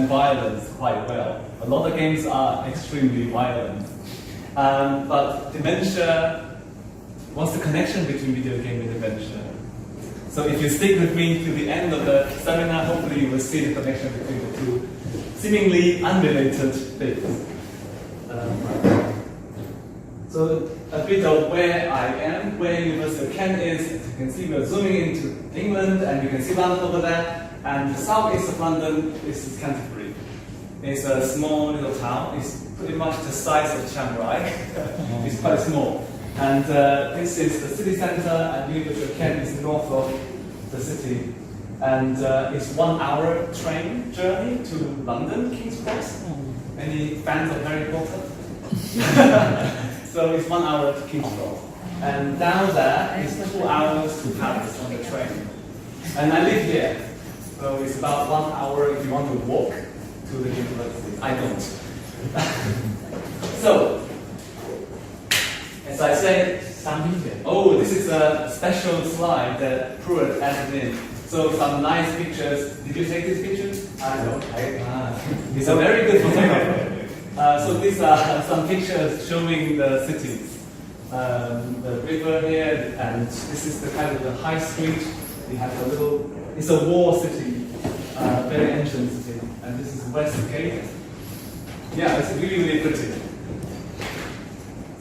and violence quite well. A lot of games are extremely violent. But dementia, what's the connection between video game and dementia? So if you stick with me to the end of the seminar, hopefully you will see the connection between the two seemingly unrelated things. So a bit of where I am, where University of Kent is. As you can see, we're zooming into England, and you can see London over there. And the southeast of London is Canterbury. It's a small little town. It's pretty much the size of Chiang Rai. It's quite small. And this is the city centre, and University of Kent is north of the city. And it's 1 hour train journey to London, King's Cross. Any fans of Harry Potter? So it's 1 hour to King's Cross. And down there is 2 hours to Paris on the train. And I live here. So it's about 1 hour if you want to walk to the university. I don't. So, as I said, this is a special slide that Pruitt added in. So some nice pictures. Did you take these pictures? I don't. He's a very good photographer. So these are some pictures showing the cities. The river here, and this is the kind of the high street. We have a little, it's a wall city, very ancient city. And this is West Gate. Yeah, it's really, really pretty.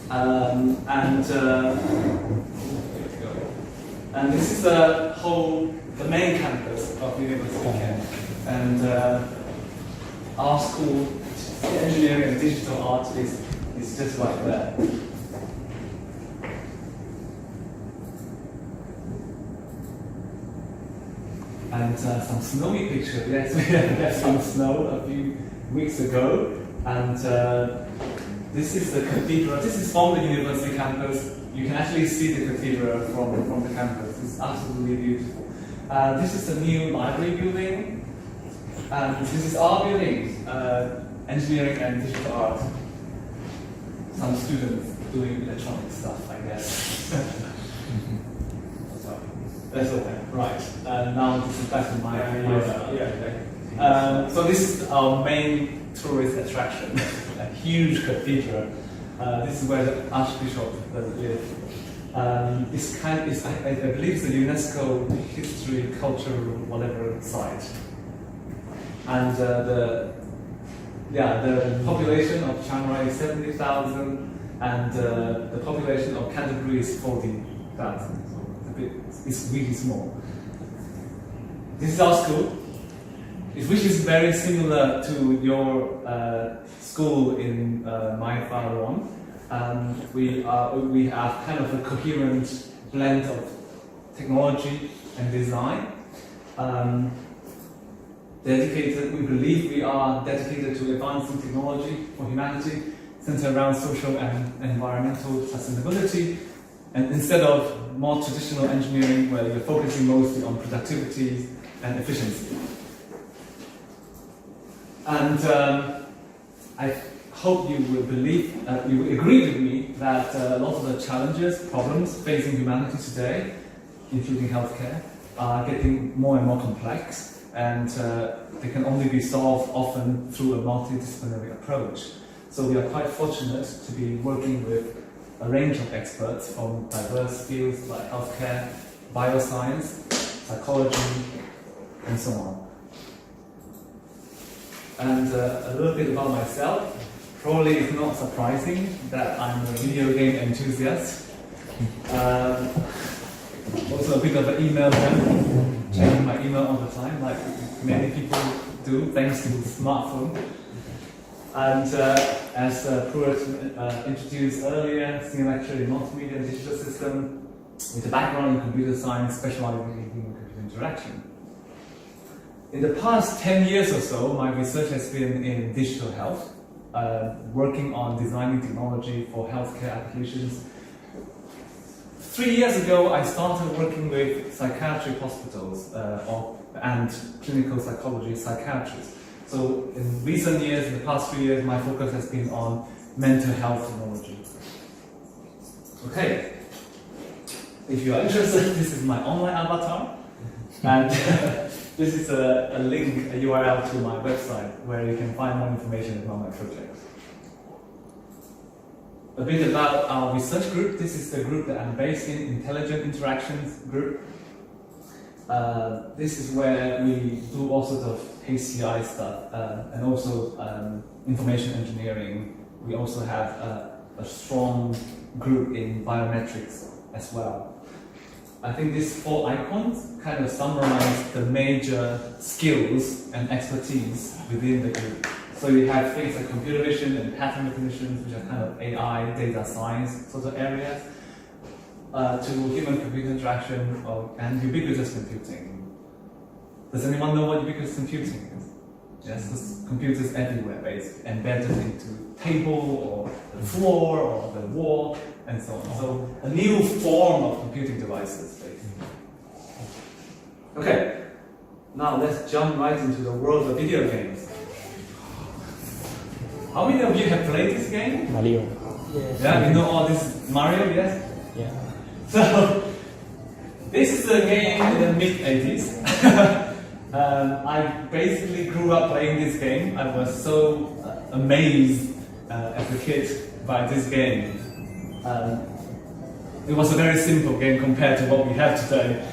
And this is the main campus of the University of Kent. And our school, engineering and digital art, is just right there. And some snowy picture. Yes, we had some snow a few weeks ago. And this is the cathedral. This is from the university campus. You can actually see the cathedral from the campus. It's absolutely beautiful. This is the new library building. And this is our building, engineering and digital art. Some students doing electronic stuff, I guess. That's okay, right. Now this is back to my so this is our main tourist attraction, a huge cathedral. This is where the Archbishop lives. I believe it's a UNESCO history, culture, whatever site. And the population of Chiang Rai is 70,000, and the population of Canterbury is 40,000. It's really small. This is our school, which is very similar to your school in my Farawon. We have kind of a coherent blend of technology and design. We believe we are dedicated to advancing technology for humanity, centered around social and environmental sustainability. And instead of more traditional engineering, where you're focusing mostly on productivity and efficiency. And I hope you will agree with me that a lot of the challenges, problems facing humanity today, including healthcare, are getting more and more complex, and they can only be solved often through a multidisciplinary approach. So we are quite fortunate to be working with a range of experts from diverse fields like healthcare, bioscience, psychology, and so on. And a little bit about myself. Probably it's not surprising that I'm a video game enthusiast. Also a bit of an email fan, checking my email all the time, like many people do, thanks to the smartphone. And as Pruitt introduced earlier, senior lecturer in multimedia and digital system, with a background in computer science, specializing in human-computer interaction. In the past 10 years or so, my research has been in digital health, working on designing technology for healthcare applications. 3 years ago, I started working with psychiatric hospitals and clinical psychology psychiatrists. So in recent years, in the past 3 years, my focus has been on mental health technology. Okay, if you are interested, this is my online avatar. And this is a link, a URL to my website where you can find more information about my project. A bit about our research group. This is the group that I'm based in, Intelligent Interactions Group. This is where we do all sorts of HCI stuff and also information engineering. We also have a strong group in biometrics as well. I think these 4 icons kind of summarize the major skills and expertise within the group. So you have things like computer vision and pattern recognition, which are kind of AI, data science sort of areas, to human-computer interaction and ubiquitous computing. Does anyone know what ubiquitous computing is? Yes, because computers everywhere, basically, embedded into table or the floor or the wall and so on. So a new form of computing devices, basically. Okay, now let's jump right into the world of video games. How many of you have played this game? Mario. Yes. Yeah, you know all this Mario, yes? Yeah. So, this is a game in the mid-80s. I basically grew up playing this game. I was so amazed as a kid by this game. It was a very simple game compared to what we have today.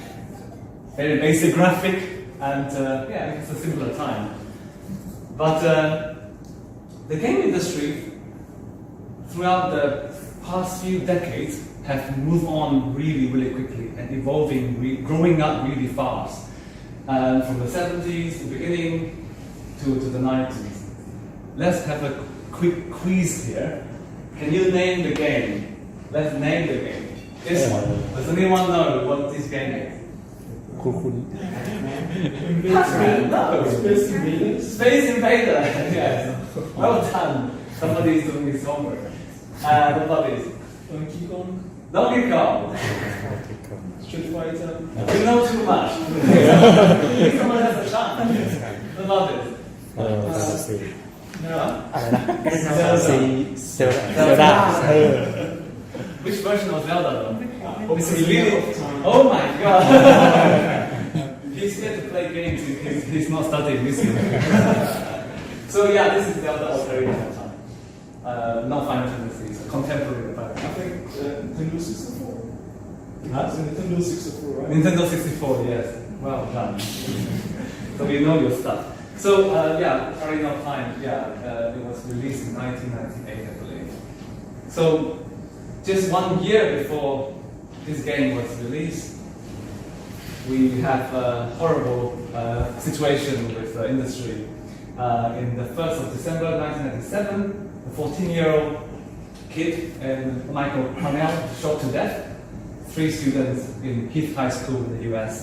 Very basic graphic and yeah, it was a simpler time. But the game industry throughout the past few decades have moved on really, really quickly and evolving, growing up really fast. From the 70s, the beginning, to the 90s. Let's have a quick quiz here. Can you name the game? Let's name the game. This one. Does anyone know what this game is? Pac-Man. No. Space Invaders. Space Invader. Yes. Well done. Somebody is doing his homework. What is? Donkey Kong. Donkey Kong. Street Fighter. You know too much. Someone has a chance. What is? อะไรนะเซลดา Which version of Zelda though? This is really... Oh my god! He's here to play games, he's not studying this year. So yeah, this is Zelda Ocarina of Time. Not Final Fantasy, it's a contemporary Final I think Nintendo 64. Huh? It's a Nintendo 64, right? Nintendo 64, yes. Well done. So you know your stuff. So yeah, Ocarina of Time, yeah, it was released in 1998, I believe. So just 1 year before this game was released, we have a horrible situation with the industry. In the 1st of December 1997, a 14-year-old kid, Michael Parnell, shot to death. 3 students in Heath High School in the US.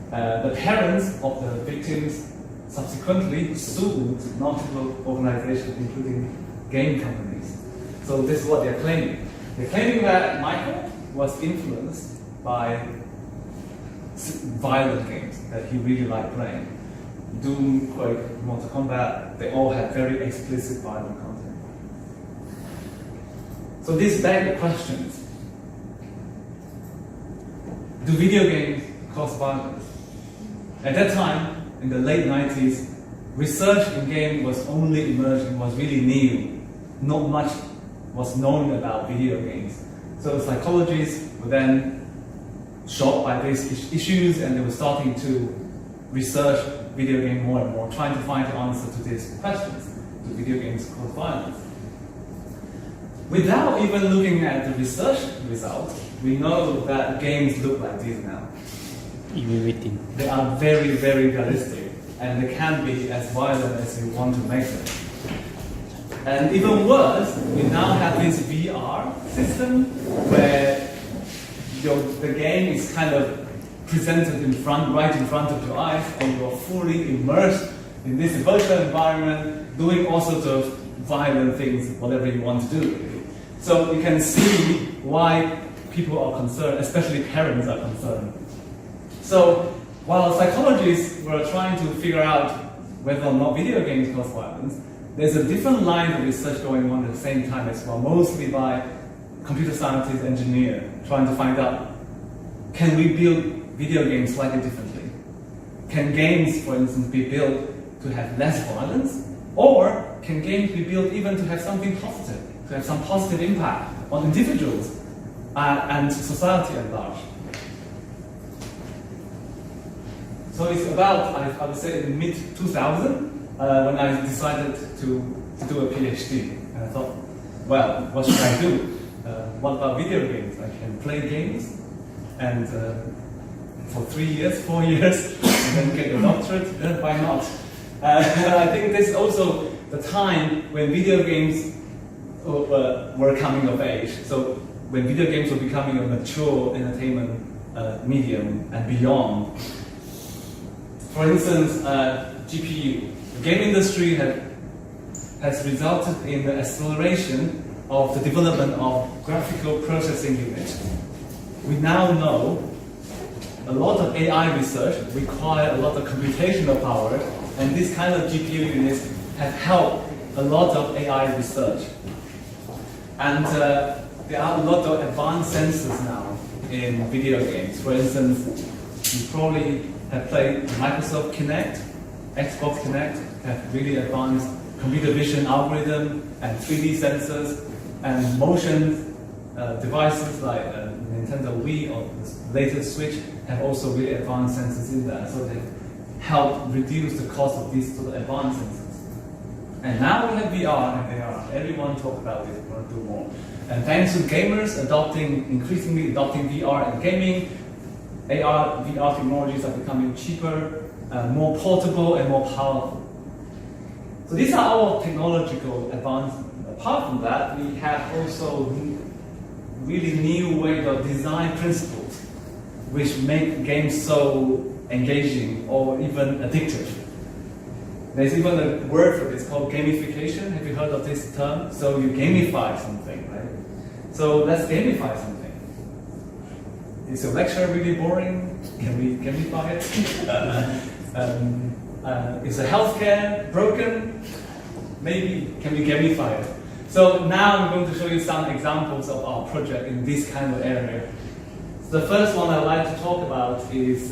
The parents of the victims subsequently sued multiple organizations, including game companies. So this is what they're claiming. They're claiming that Michael was influenced by violent games that he really liked playing. Doom, Quake, Mortal Kombat, they all had very explicit violent content. So this begs the questions. Do video games cause violence? At that time, in the late 90s, research in game was only emerging, was really new. Not much was known about video games. So psychologists were then shocked by these issues and they were starting to research video game more and more, trying to find the answer to these questions. Do video games cause violence? Without even looking at the research results, we know that games look like this now. They are very, very realistic, and they can be as violent as you want to make them. And even worse, we now have this VR system where the game is kind of presented right in front of your eyes, and you're fully immersed in this virtual environment, doing all sorts of violent things, whatever you want to do. So you can see why people are concerned, especially parents are concerned. So while psychologists were trying to figure out whether or not video games cause violence, there's a different line of research going on at the same time as well, mostly by computer scientists, engineers, trying to find out, can we build video games slightly differently? can games, for instance, be built to have less violence, or can games be built even to have something positive, to have some positive impact on individuals and society at large? So it's about, I would say, in mid-2000 when I decided to do a PhD. And I thought, well, what should I do? What about video games? I can play games and for 3 years, 4 years, and then get a doctorate, why not? I think this is also the time when video games were coming of age. So when video games were becoming a mature entertainment medium and beyond. For instance, GPU. The game industry has resulted in the acceleration of the development of graphical processing units. We now know a lot of AI research require a lot of computational power, and this kind of GPU units have helped a lot of AI research. And there are a lot of advanced sensors now in video games. For instance, you probably have played Microsoft Kinect, Xbox Kinect, have really advanced computer vision algorithm and 3D sensors and motion devices like Nintendo Wii or the latest Switch have also really advanced sensors in there. So they help reduce the cost of these sort of advanced sensors. And now we have VR and AR. Everyone talks about it, we want to do more. And thanks to gamers increasingly adopting VR and gaming, AR, VR technologies are becoming cheaper, more portable and more powerful. So these are our technological advancements. Apart from that, we have also really new way of design principles which make games so engaging or even addictive. There's even a word for this called gamification. Have you heard of this term? So you gamify something, right? So let's gamify something. Is your lecture really boring? Can we gamify it? Is the healthcare broken? Maybe, can we gamify it? So now I'm going to show you some examples of our project in this kind of area. So the first one I'd like to talk about is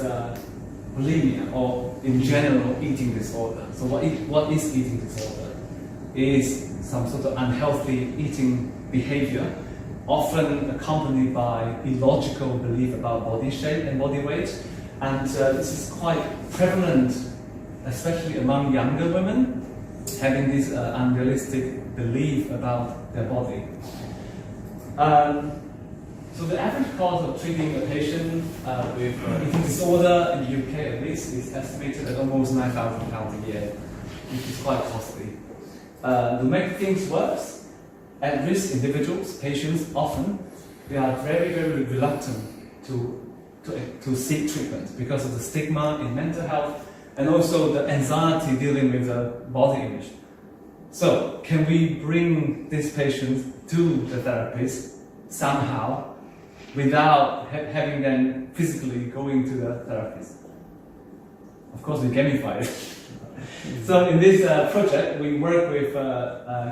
bulimia, or in general, eating disorder. So what is eating disorder? It is some sort of unhealthy eating behavior, often accompanied by illogical belief about body shape and body weight. And this is quite prevalent, especially among younger women, having this unrealistic belief about their body. So the average cost of treating a patient with eating disorder in the UK at least is estimated at almost £9,000 a year, which is quite costly. To make things worse, at-risk individuals, patients, often, they are very, very reluctant to seek treatment because of the stigma in mental health and also the anxiety dealing with the body image. So, can we bring these patients to the therapist somehow without having them physically going to the therapist? Of course, we gamify it. So in this project, we work with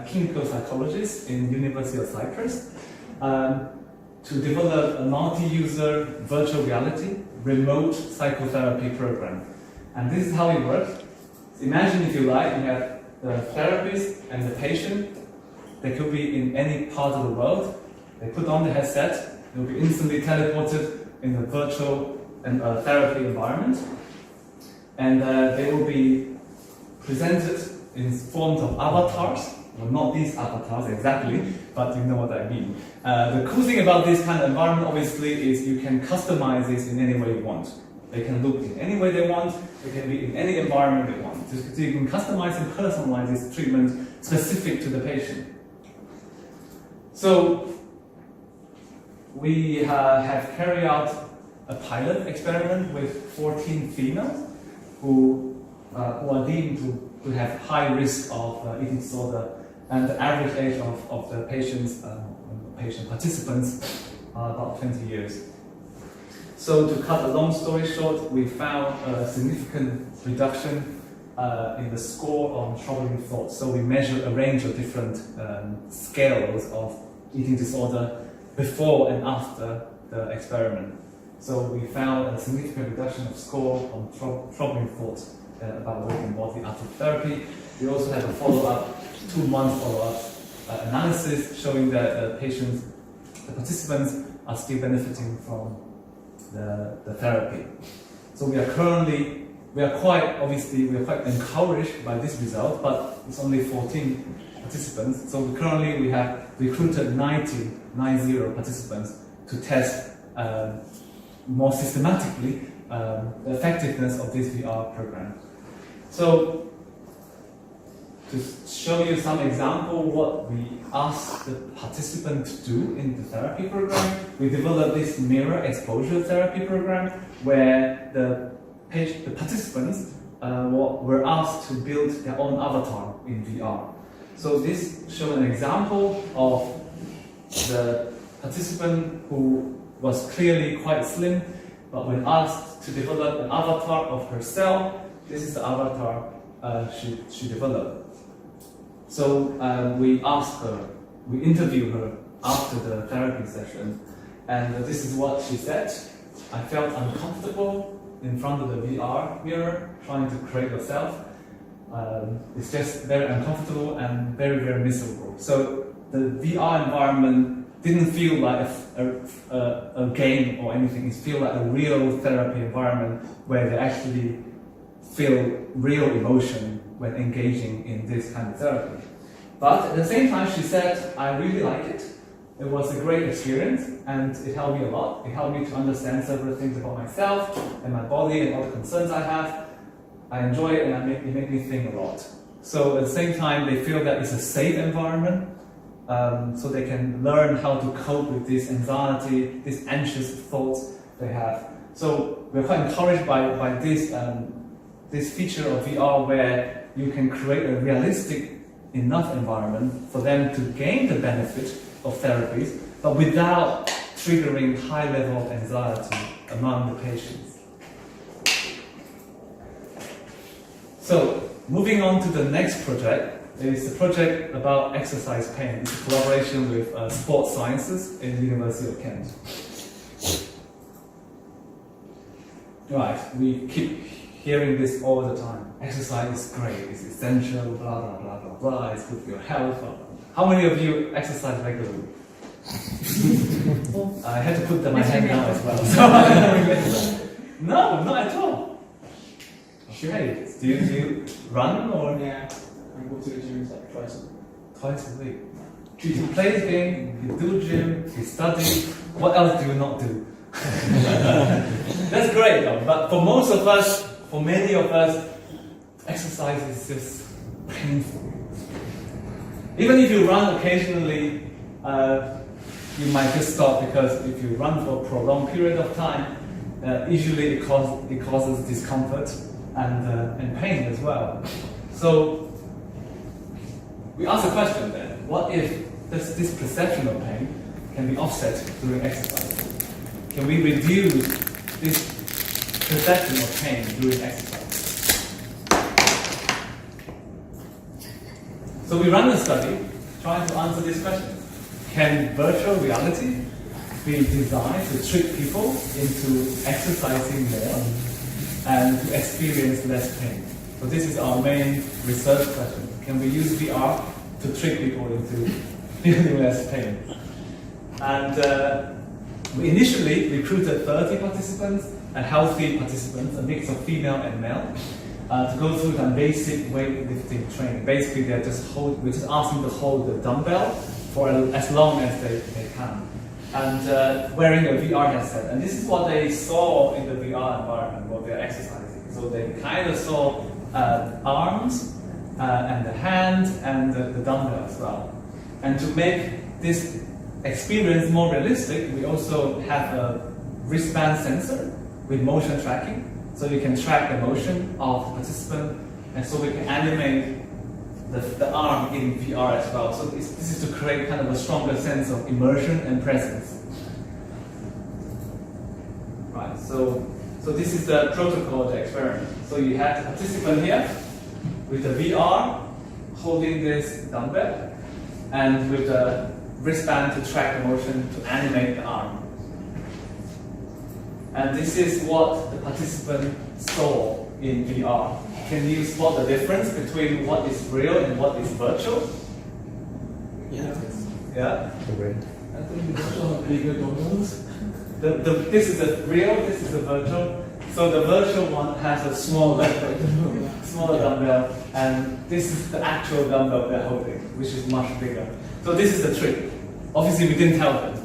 clinical psychologists in University of Cyprus to develop a multi-user virtual reality remote psychotherapy program. And this is how it works. So imagine, if you like, you have the therapist and the patient. They could be in any part of the world. They put on the headset. They will be instantly teleported in the virtual and therapy environment. And they will be presented in forms of avatars. Well, not these avatars exactly, but you know what I mean. The cool thing about this kind of environment, obviously, is you can customize this in any way you want. They can look in any way they want. They can be in any environment they want. So you can customize and personalize this treatment specific to the patient. So we have carried out a pilot experiment with 14 females who are deemed to have high risk of eating disorder, and the average age of the patients, patient participants, are about 20 years. So to cut a long story short, we found a significant reduction in the score on troubling thoughts. So we measured a range of different scales of eating disorder before and after the experiment. So we found a significant reduction of score on troubling thoughts about working body after therapy. We also have a follow-up, 2-month follow-up analysis showing that the participants are still benefiting from the therapy. So we are quite encouraged by this result, but it's only 14 participants. So we have recruited 90 participants to test more systematically the effectiveness of this VR program. So to show you some example what we asked the participant to do in the therapy program, we developed this mirror exposure therapy program where the participants were asked to build their own avatar in VR. So this shows an example of the participant who was clearly quite slim, but when asked to develop an avatar of herself, this is the avatar she developed. So we asked her, we interviewed her after the therapy session, and this is what she said. I felt uncomfortable in front of the VR mirror trying to create yourself. It's just very uncomfortable and very, very miserable. So the VR environment didn't feel like a game or anything. It feels like a real therapy environment where they actually feel real emotion when engaging in this kind of therapy. But at the same time, she said, I really like it. It was a great experience and it helped me a lot. It helped me to understand several things about myself and my body and all the concerns I have. I enjoy it and it made me think a lot. So at the same time, they feel that it's a safe environment, so they can learn how to cope with this anxiety, these anxious thoughts they have. So we're quite encouraged by this feature of VR where you can create a realistic enough environment for them to gain the benefit of therapies, but without triggering high level of anxiety among the patients. So moving on to the next project is a project about exercise pain. It's a collaboration with sports sciences in the University of Kent. Right, we keep hearing this all the time. Exercise is great, it's essential, blah, blah, blah, blah, blah, it's good for your health. How many of you exercise regularly? I had to put my hand down as well. So no, not at all. Okay, do you run or? Yeah, I go to the gym like twice a week. Twice a week. You play the game, you do gym, you study. What else do you not do? That's great though, but for many of us, exercise is just painful. Even if you run occasionally, you might just stop because if you run for a prolonged period of time, usually it causes discomfort and pain as well. So we ask the question then, what if this perception of pain can be offset during exercise? Can we reduce this perception of pain during exercise? So we run a study trying to answer this question. Can virtual reality be designed to trick people into exercising more and to experience less pain? So this is our main research question. Can we use VR to trick people into feeling less pain? And we initially recruited 30 participants, healthy participants, a mix of female and male, to go through some basic weightlifting training. Basically, we're just asking to hold the dumbbell for as long as they can, and wearing a VR headset. And this is what they saw in the VR environment, what they're exercising. So they kind of saw arms and the hand and the dumbbell as well. And to make this experience more realistic, we also have a wristband sensor with motion tracking, so you can track the motion of the participant, and so we can animate the arm in VR as well. So this is to create kind of a stronger sense of immersion and presence. Right, so this is the protocol of the experiment. So you have the participant here with the VR holding this dumbbell and with the wristband to track the motion to animate the arm. And this is what the participant saw in VR. Can you spot the difference between what is real and what is virtual? Yeah. Yeah? Great. I think the virtual have bigger dominoes. This is the real, this is the virtual. So the virtual one has a smaller dumbbell, and this is the actual dumbbell they're holding, which is much bigger. So this is the trick. Obviously, we didn't tell them.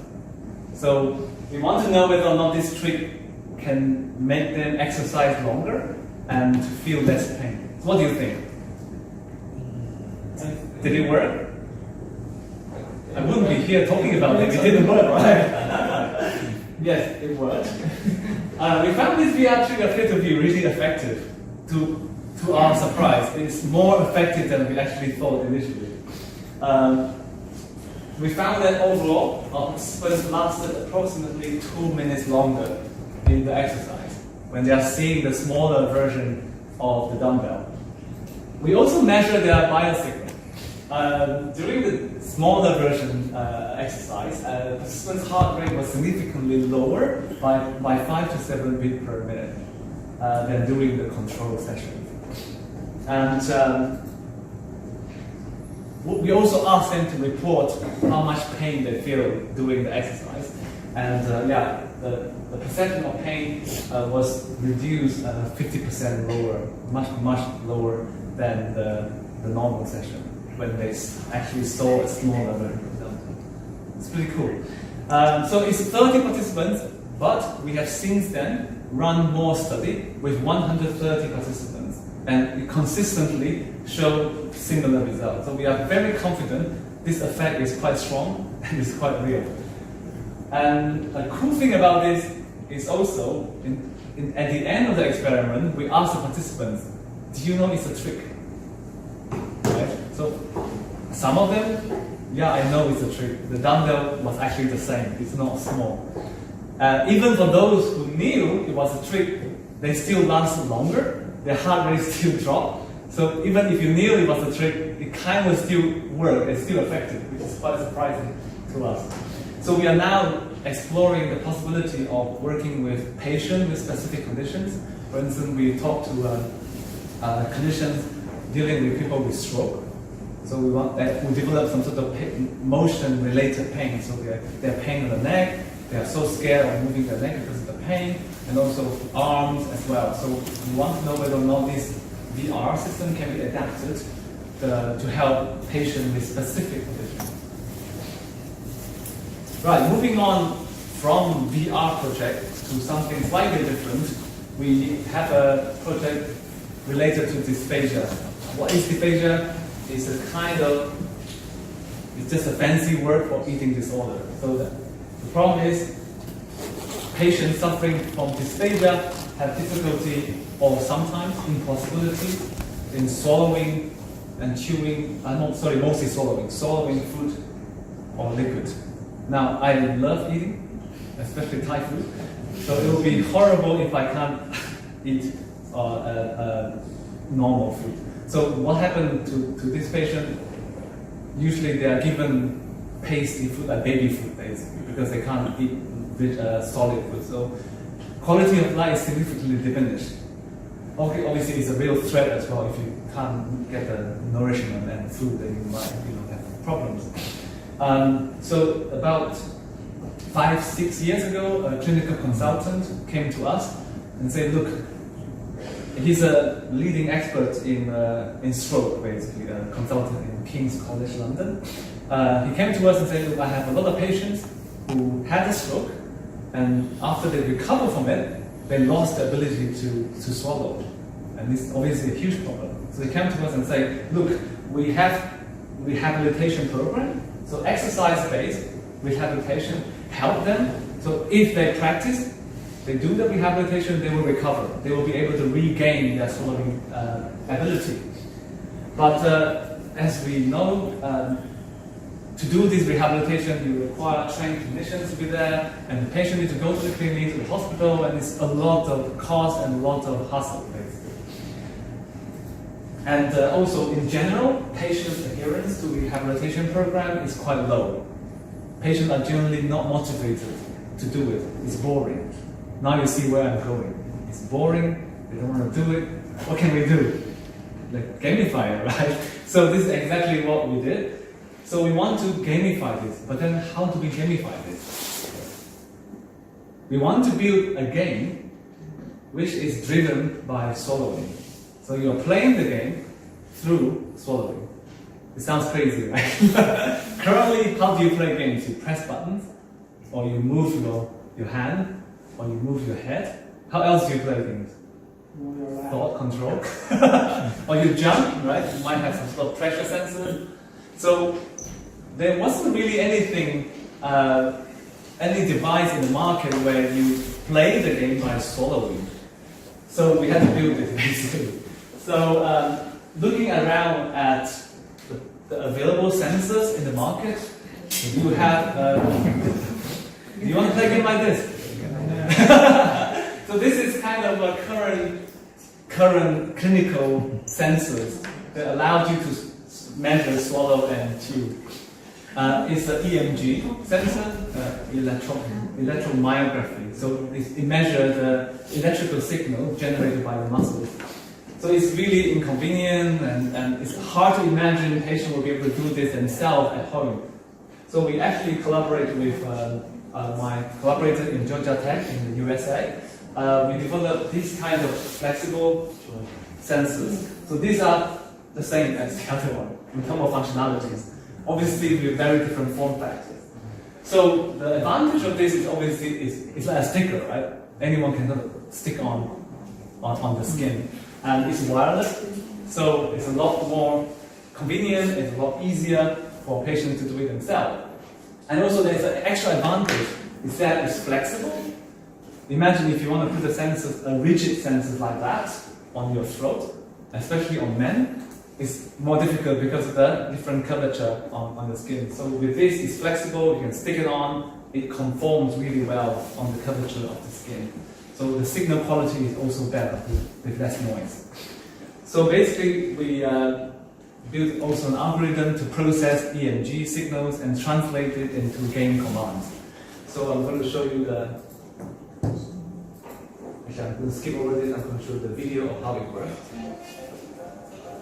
So we want to know whether or not this trick can make them exercise longer and feel less pain. So what do you think? Did it work? I wouldn't be here talking about it if it didn't work, right? Yes, it worked. We found this VR trick appeared to be really effective. To our surprise, it's more effective than we actually thought initially. We found that overall, our participants lasted approximately 2 minutes longer in the exercise when they are seeing the smaller version of the dumbbell. We also measure their biosignal. During the smaller version exercise, participants' heart rate was significantly lower by 5 to 7 beats per minute than during the control session. And we also asked them to report how much pain they feel during the exercise. And the perception of pain was reduced 50% lower, much lower than the normal session when they actually saw a smaller version of them. It's pretty cool. So it's 30 participants, but we have since then run more study with 130 participants, and it consistently showed similar results. So we are very confident this effect is quite strong and is quite real. And a cool thing about this is also, at the end of the experiment, we asked the participants, do you know it's a trick? Right? So some of them, yeah, I know it's a trick. The dumbbell was actually the same, it's not small. Even for those who knew it was a trick, they still lasted longer, their heart rate still dropped. So even if you knew it was a trick, it kind of still worked, it's still effective, which is quite surprising to us. So we are now exploring the possibility of working with patients with specific conditions. For instance, we talked to clinicians dealing with people with stroke. So we develop some sort of motion-related pain. So they're pain on the neck, they are so scared of moving their neck because of the pain, and also arms as well. So we want to know whether or not this VR system can be adapted to help patients with specific conditions. Right, moving on from VR project to something slightly different, we have a project related to dysphagia. What is dysphagia? It's it's just a fancy word for eating disorder. So the problem is patients suffering from dysphagia have difficulty or sometimes impossibility in swallowing and chewing, mostly swallowing food or liquid. Now, I love eating, especially Thai food, so it would be horrible if I can't eat normal food. So what happened to this patient? Usually they are given pasty food, like baby food basically, because they can't eat solid food. So quality of life is significantly diminished. Okay, obviously it's a real threat as well. If you can't get the nourishment and food, then you might have problems. So about 5-6 years ago, a clinical consultant came to us and said, look, he's a leading expert in stroke, basically, a consultant in King's College London. He came to us and said, look, I have a lot of patients who had a stroke, and after they recover from it, they lost the ability to swallow. And this is obviously a huge problem. So they came to us and said, look, we have rehabilitation program, so exercise-based rehabilitation help them. So if they practice, they do the rehabilitation, they will recover. They will be able to regain their swallowing ability. But as we know, to do this rehabilitation, you require trained clinicians to be there, and the patient needs to go to the clinic, to the hospital, and it's a lot of cost and a lot of hassle, basically. And also, in general, patients' adherence to the rehabilitation program is quite low. Patients are generally not motivated to do it. It's boring. Now you see where I'm going. It's boring. They don't want to do it. What can we do? Like gamify it, right? So this is exactly what we did. So we want to gamify this, but then how do we gamify this? We want to build a game which is driven by swallowing. So you're playing the game through swallowing. It sounds crazy, right? Currently, how do you play games? You press buttons, or you move your hand, or you move your head. How else do you play games? Thought control. Or you jump, right? You might have some sort of pressure sensor. So there wasn't really anything, any device in the market where you play the game by swallowing. So we had to build it basically. So looking around at the available sensors in the market, you have. Do you want to play a game like this? So this is kind of a current clinical sensors that allows you to measure, swallow, and chew. It's an EMG sensor, electromyography. So it measures the electrical signal generated by the muscles. So it's really inconvenient and it's hard to imagine a patient will be able to do this themselves at home. So we actually collaborate with my collaborator in Georgia Tech in the USA. We developed these kind of flexible sensors. So these are the same as the other one in terms of functionalities. Obviously, with very different form factors. So the advantage of this is obviously it's like a sticker, right? Anyone can stick on the skin, and it's wireless, so it's a lot more convenient. It's a lot easier for patients to do it themselves. And also, there's an extra advantage is that it's flexible. Imagine if you want to put a rigid sensor like that on your throat, especially on men, it's more difficult because of the different curvature on the skin. So with this, it's flexible, you can stick it on, it conforms really well on the curvature of the skin. So the signal quality is also better with less noise. So basically, we built also an algorithm to process EMG signals and translate it into game commands. So I'm going to show you actually I'm going to skip over this, I'm going to show you the video of how it works.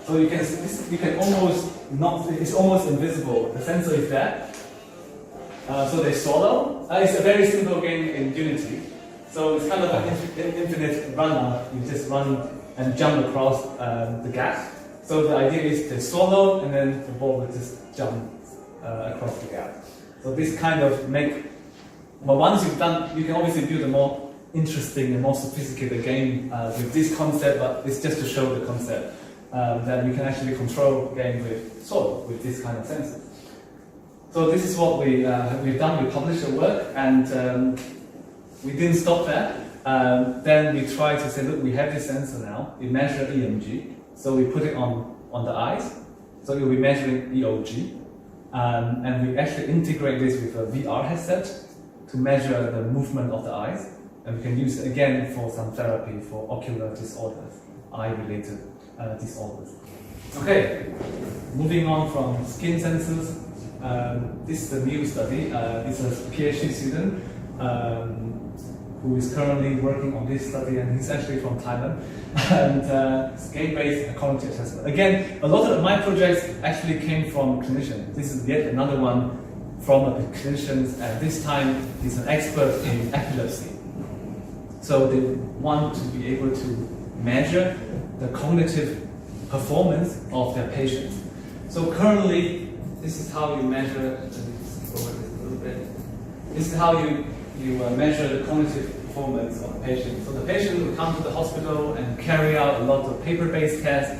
So you can see this, you can almost not, it's almost invisible. The sensor is there. So they swallow. It's a very simple game in Unity. So it's kind of an infinite runner. You just run and jump across the gap. So the idea is they swallow and then the ball will just jump across the gap. So this kind of but once you've done, you can obviously build a more interesting and more sophisticated game with this concept, but it's just to show the concept. That you can actually control the game with this kind of sensor. So this is what we've done. We published the work, and we didn't stop there. Then we tried to say, look, we have this sensor now. It measures EMG, so we put it on the eyes. So it will be measuring EOG, and we actually integrate this with a VR headset to measure the movement of the eyes, and we can use it again for some therapy for ocular disorders, eye-related disorders. Okay, moving on from skin sensors. This is a new study. It's a PhD student who is currently working on this study, and he's actually from Thailand. And it's game-based cognitive assessment. Again, a lot of my projects actually came from clinicians. This is yet another one from a clinician, and this time he's an expert in epilepsy. So they want to be able to measure the cognitive performance of their patients. So currently, this is how you measure. Let me skip over this a little bit. This is how you measure the cognitive performance of the patient. So the patient will come to the hospital and carry out a lot of paper-based tests,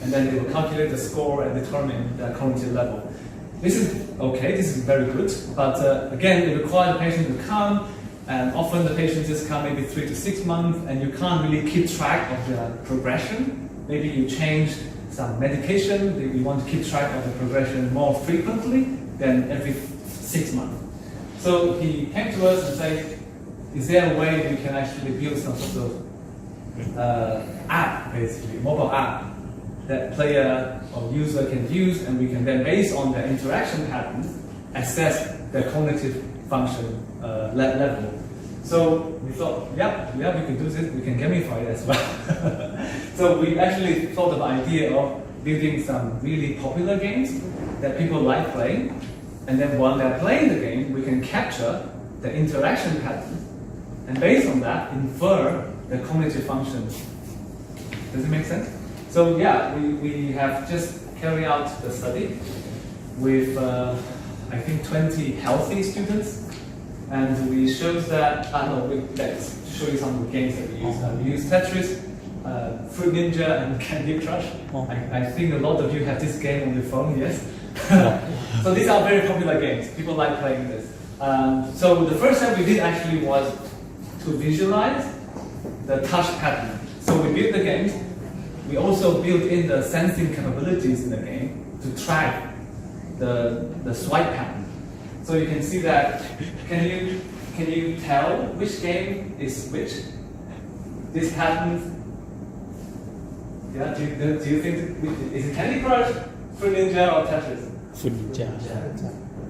and then they will calculate the score and determine their cognitive level. This is okay. This is very good, but again, it requires the patient to come. And often the patients just come maybe 3 to 6 months, and you can't really keep track of their progression. Maybe you change some medication, you want to keep track of the progression more frequently than every 6 months. So he came to us and said, is there a way we can actually build some sort of app, basically, mobile app, that player or user can use, and we can then, based on their interaction patterns, assess their cognitive function level. So we thought, yeah, we can do this, we can gamify it as well. So we actually thought of the idea of building some really popular games that people like playing, and then while they're playing the game, we can capture the interaction pattern, and based on that, infer the cognitive functions. Does it make sense? So yeah, we have just carried out the study with, I think, 20 healthy students. And we showed that, let's show you some of the games that we use. We use Tetris, Fruit Ninja, and Candy Crush. I think a lot of you have this game on your phone, yes? So these are very popular games. People like playing this. So the first step we did actually was to visualize the touch pattern. So we built the games. We also built in the sensing capabilities in the game to track the swipe pattern. So you can see that. Can you tell which game is which? This pattern. Yeah. Do you think is it Candy Crush, Fruit Ninja, or Tetris? Fruit Ninja.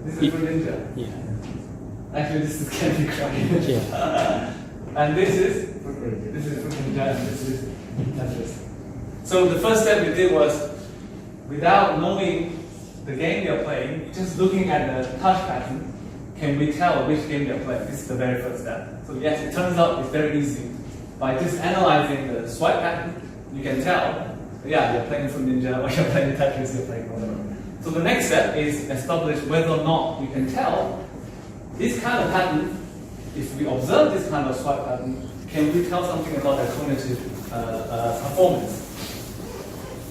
This is Fruit Ninja. Yeah. Actually, this is Candy Crush. Yeah. And this is Fruit Ninja, and this is Tetris. So the first step we did was, without knowing the game you're playing, just looking at the touch pattern, can we tell which game you're playing? This is the very first step. So yes, it turns out it's very easy. By just analyzing the swipe pattern, you can tell, yeah, you're playing Fruit Ninja, or you're playing Tetris, you're playing whatever. So the next step is establish whether or not you can tell this kind of pattern. If we observe this kind of swipe pattern, can we tell something about their cognitive performance?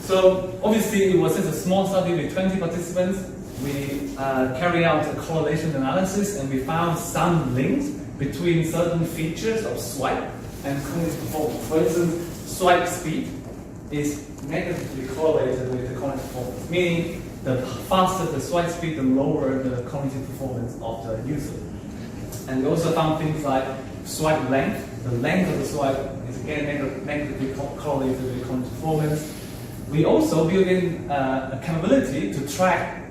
So obviously it was just a small study with 20 participants. We carried out a correlation analysis, and we found some links between certain features of swipe and cognitive performance. For instance, swipe speed is negatively correlated with the cognitive performance, meaning the faster the swipe speed, the lower the cognitive performance of the user. And we also found things like swipe length. The length of the swipe is again negatively correlated with cognitive performance. We also built in a capability to track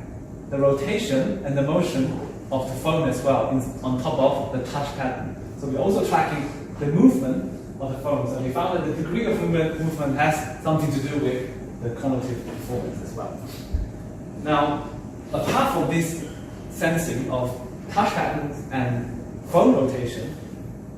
the rotation and the motion of the phone as well, on top of the touch pattern. So we're also tracking the movement of the phone. So we found that the degree of movement has something to do with the cognitive performance as well. Now, apart from this sensing of touch patterns and phone rotation,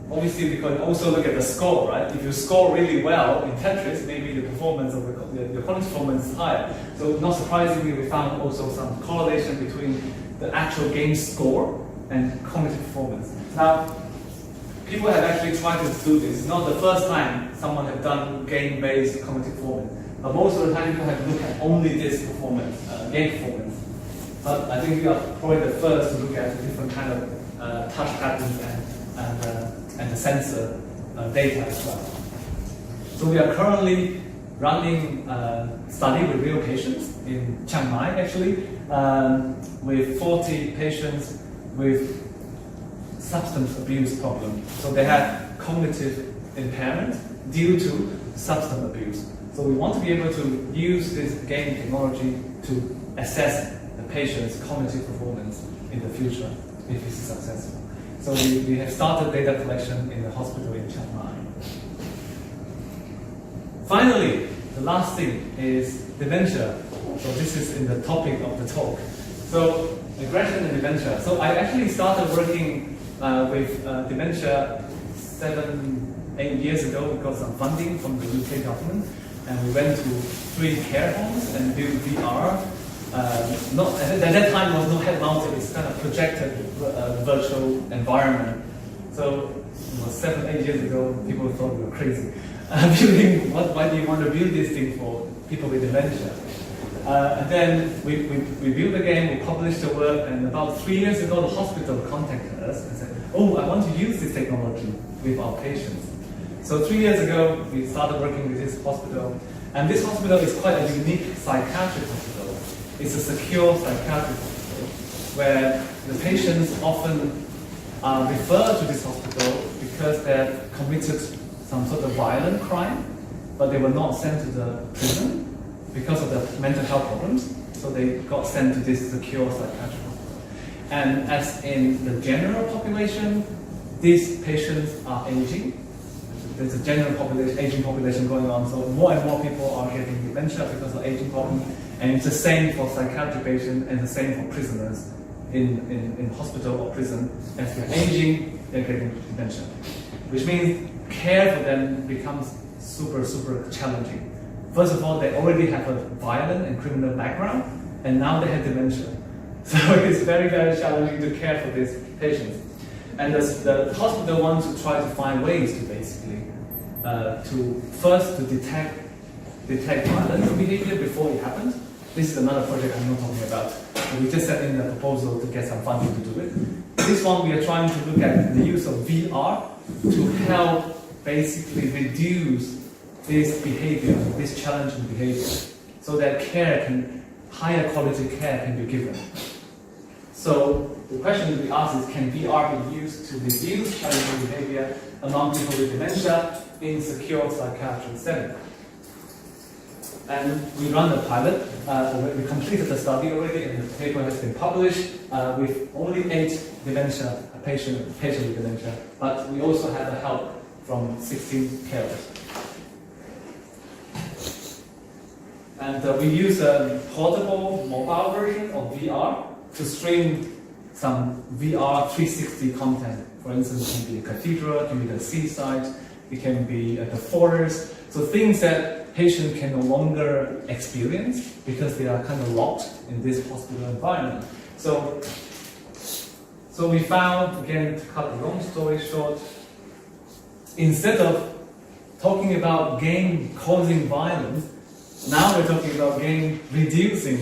obviously we can also look at the score, right? If you score really well in Tetris, maybe the performance of your cognitive performance is higher. So not surprisingly, we found also some correlation between the actual game score and cognitive performance. Now, people have actually tried to do this. It's not the first time someone has done game-based cognitive performance. But most of the time, people have looked at only this performance, game performance. But I think we are probably the first to look at the different kind of touch patterns and the sensor data as well. So we are currently running a study with real patients in Chiang Mai, actually, with 40 patients with substance abuse problem. So they have cognitive impairment due to substance abuse. So we want to be able to use this game technology to assess the patient's cognitive performance in the future if it's successful. So we have started data collection in the hospital in Chiang Mai. Finally, the last thing is dementia. So this is in the topic of the talk. So aggression and dementia. So I actually started working with dementia 7-8 years ago. We got some funding from the UK government, and we went to 3 care homes and built VR. At that time, there was no head mounted, it's kind of projected virtual environment. So it was 7-8 years ago, people thought we were crazy. Building, why do you want to build this thing for people with dementia? And then we built the game, we published the work, and about 3 years ago, the hospital contacted us and said, oh, I want to use this technology with our patients. So 3 years ago, we started working with this hospital, and this hospital is quite a unique psychiatric hospital. It's a secure psychiatric hospital where the patients often are referred to this hospital because they have committed some sort of violent crime, but they were not sent to the prison because of the mental health problems, so they got sent to this secure psychiatric hospital. And as in the general population, these patients are aging. There's a general population, aging population going on, so more and more people are getting dementia because of aging problem. And it's the same for psychiatric patients and the same for prisoners in hospital or prison. As they're aging, they're getting dementia, which means care for them becomes super challenging. First of all, they already have a violent and criminal background, and now they have dementia. So it's very challenging to care for these patients. And the hospital wants to try to find ways to basically to detect violent behavior before it happens. This is another project I'm not talking about. We just set in a proposal to get some funding to do it. This one we are trying to look at the use of VR to help basically reduce this behavior, this challenging behavior, so that higher quality care can be given. So the question we ask is, can VR be used to reduce challenging behavior among people with dementia in secure psychiatric setting? And we run the pilot. We completed the study already, and the paper has been published with only 8 dementia patients with dementia. But we also had the help from 16 carers. And we use a portable mobile version of VR to stream some VR 360 content. For instance, it can be a cathedral, it can be the seaside, it can be the forest. So things that patients can no longer experience because they are kind of locked in this hospital environment. So we found, again, to cut a long story short, instead of talking about game causing violence, now we're talking about game reducing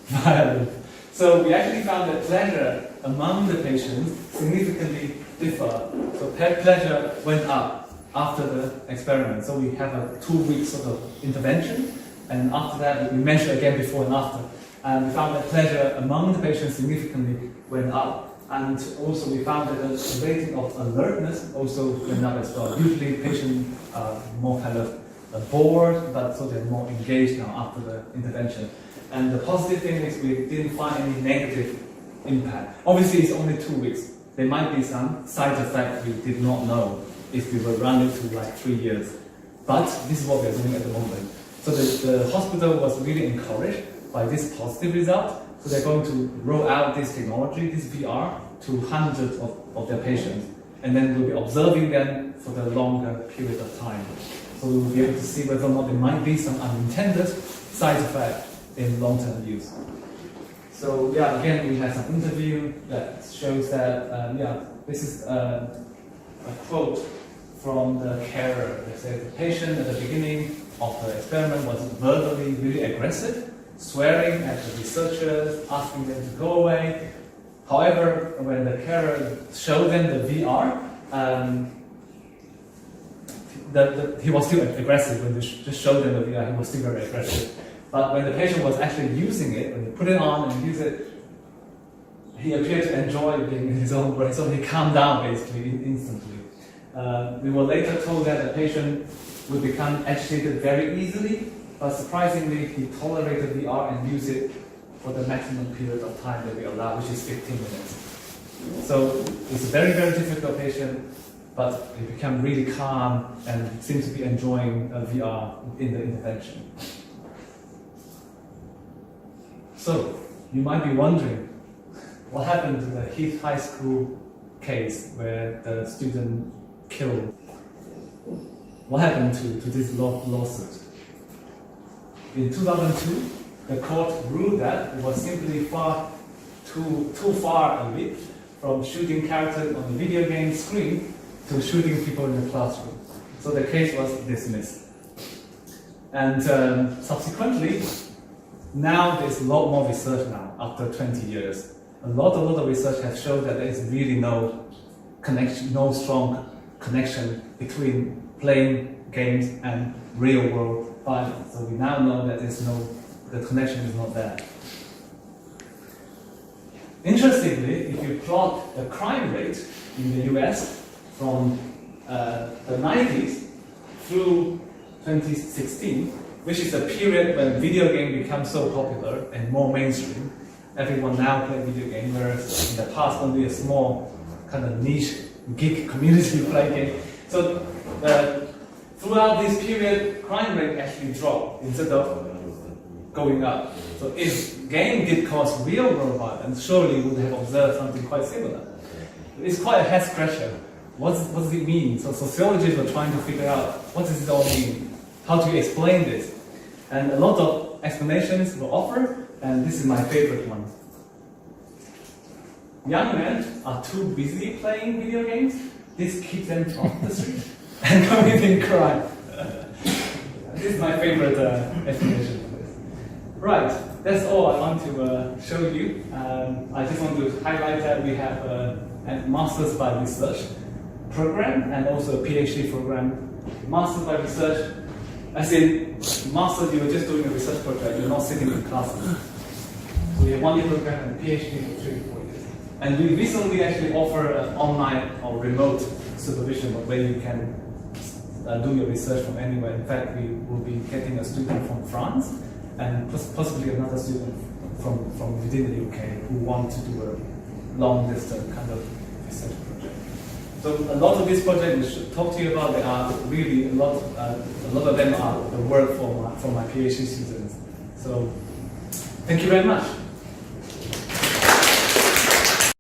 violence. So we actually found that pleasure among the patients significantly differ. So pleasure went up after the experiment. So we have a 2-week sort of intervention, and after that we measure again before and after. And we found that pleasure among the patients significantly went up. And also we found that the rating of alertness also went up as well. Usually patients are more kind of bored, but so they're more engaged now after the intervention. And the positive thing is we didn't find any negative impact. Obviously it's only 2 weeks. There might be some side effects we did not know if we were running to like 3 years. But this is what we are doing at the moment. So the hospital was really encouraged by this positive result. So they're going to roll out this technology, this VR, to hundreds of their patients. And then we'll be observing them for the longer period of time. So we will be able to see whether or not there might be some unintended side effect in long-term use. So yeah, again, we had some interview that shows that, this is a quote from the carer. They say the patient at the beginning of the experiment was verbally really aggressive, swearing at the researchers, asking them to go away. However, when the carer showed them the VR, he was still aggressive. When they just showed them the VR, he was still very aggressive. But when the patient was actually using it, when he put it on and used it, he appeared to enjoy being in his own way, so he calmed down basically instantly. We were later told that the patient would become agitated very easily, but surprisingly, he tolerated VR and used it for the maximum period of time that we allow, which is 15 minutes. So it's a very difficult patient, but he became really calm and seems to be enjoying VR in the intervention. So you might be wondering, what happened to the Heath High School case where the student killed? What happened to this lawsuit? In 2002, the court ruled that it was simply too far away from shooting characters on the video game screen to shooting people in the classroom. So the case was dismissed. And subsequently, now there's a lot more research now, after 20 years. A lot of research has shown that there is really no connection, no strong connection between playing games and real world violence. So we now know that the connection is not there. Interestingly, if you plot the crime rate in the US from the 90s through 2016, which is a period when video game becomes so popular and more mainstream, everyone now plays video games, whereas in the past only a small kind of niche geek community play game. So throughout this period, crime rate actually dropped instead of going up. So if game did cause real world violence, surely we would have observed something quite similar. It's quite a head scratcher. What does it mean? So sociologists were trying to figure out what does it all mean? How to explain this? And a lot of explanations were offered, and this is my favorite one. Young men are too busy playing video games. This keeps them off the street and committing crime. This is my favorite explanation for this. Right, that's all I want to show you. I just want to highlight that we have a Masters by Research program and also a PhD program. Masters by Research, as in Masters, you were just doing a research project, you're not sitting in classes. So we have 1 year program and PhD for 3 to 4 years. And we recently actually offer online or remote supervision where you can do your research from anywhere. In fact, we will be getting a student from France and possibly another student from within the UK who want to do a long distance kind of research project. So a lot of these projects we should talk to you about, they are really a lot of them are the work for my PhD students. So thank you very much.